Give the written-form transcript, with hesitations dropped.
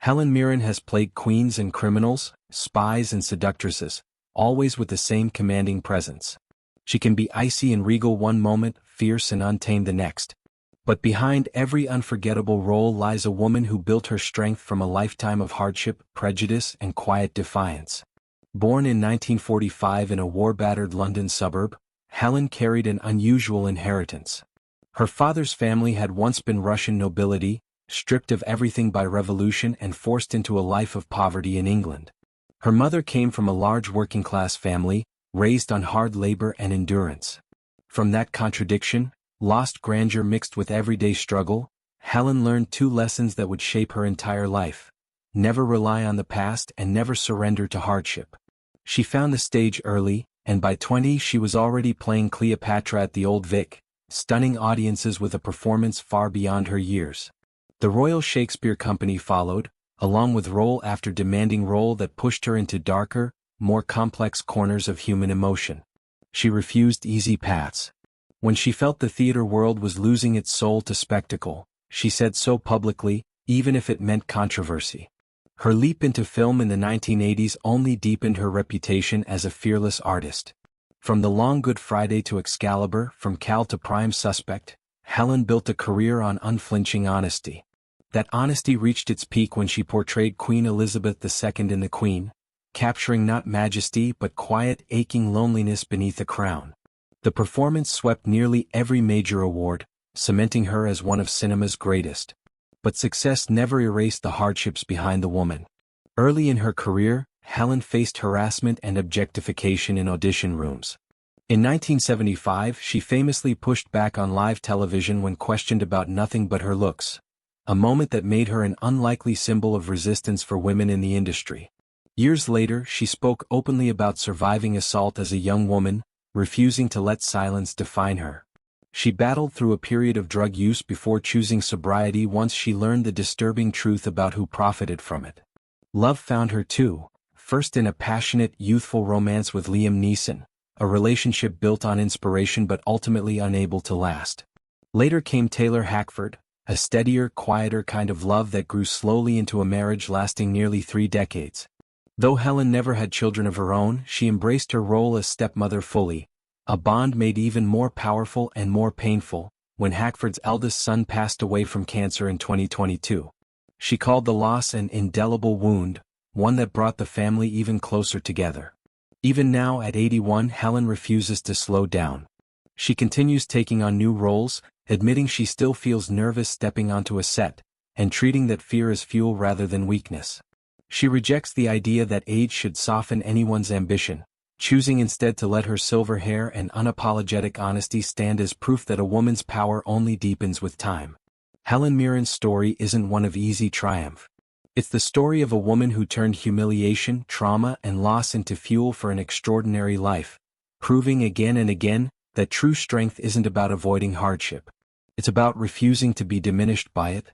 Helen Mirren has played queens and criminals, spies and seductresses, always with the same commanding presence. She can be icy and regal one moment, fierce and untamed the next. But behind every unforgettable role lies a woman who built her strength from a lifetime of hardship, prejudice, and quiet defiance. Born in 1945 in a war-battered London suburb, Helen carried an unusual inheritance. Her father's family had once been Russian nobility, stripped of everything by revolution and forced into a life of poverty in England. Her mother came from a large working-class family, raised on hard labor and endurance. From that contradiction, lost grandeur mixed with everyday struggle, Helen learned two lessons that would shape her entire life: never rely on the past and never surrender to hardship. She found the stage early, and by 20 she was already playing Cleopatra at the Old Vic, stunning audiences with a performance far beyond her years. The Royal Shakespeare Company followed, along with role after demanding role that pushed her into darker, more complex corners of human emotion. She refused easy paths. When she felt the theater world was losing its soul to spectacle, she said so publicly, even if it meant controversy. Her leap into film in the 1980s only deepened her reputation as a fearless artist. From The Long Good Friday to Excalibur, from Cal to Prime Suspect, Helen built a career on unflinching honesty. That honesty reached its peak when she portrayed Queen Elizabeth II in The Queen, capturing not majesty but quiet, aching loneliness beneath a crown. The performance swept nearly every major award, cementing her as one of cinema's greatest. But success never erased the hardships behind the woman. Early in her career, Helen faced harassment and objectification in audition rooms. In 1975, she famously pushed back on live television when questioned about nothing but her looks, a moment that made her an unlikely symbol of resistance for women in the industry. Years later, she spoke openly about surviving assault as a young woman, refusing to let silence define her. She battled through a period of drug use before choosing sobriety once she learned the disturbing truth about who profited from it. Love found her too, first in a passionate, youthful romance with Liam Neeson, a relationship built on inspiration but ultimately unable to last. Later came Taylor Hackford, a steadier, quieter kind of love that grew slowly into a marriage lasting nearly 3 decades. Though Helen never had children of her own, she embraced her role as stepmother fully, a bond made even more powerful and more painful when Hackford's eldest son passed away from cancer in 2022. She called the loss an indelible wound, one that brought the family even closer together. Even now at 81, Helen refuses to slow down. She continues taking on new roles, admitting she still feels nervous stepping onto a set, and treating that fear as fuel rather than weakness. She rejects the idea that age should soften anyone's ambition, choosing instead to let her silver hair and unapologetic honesty stand as proof that a woman's power only deepens with time. Helen Mirren's story isn't one of easy triumph. It's the story of a woman who turned humiliation, trauma, and loss into fuel for an extraordinary life, proving again and again that true strength isn't about avoiding hardship. It's about refusing to be diminished by it,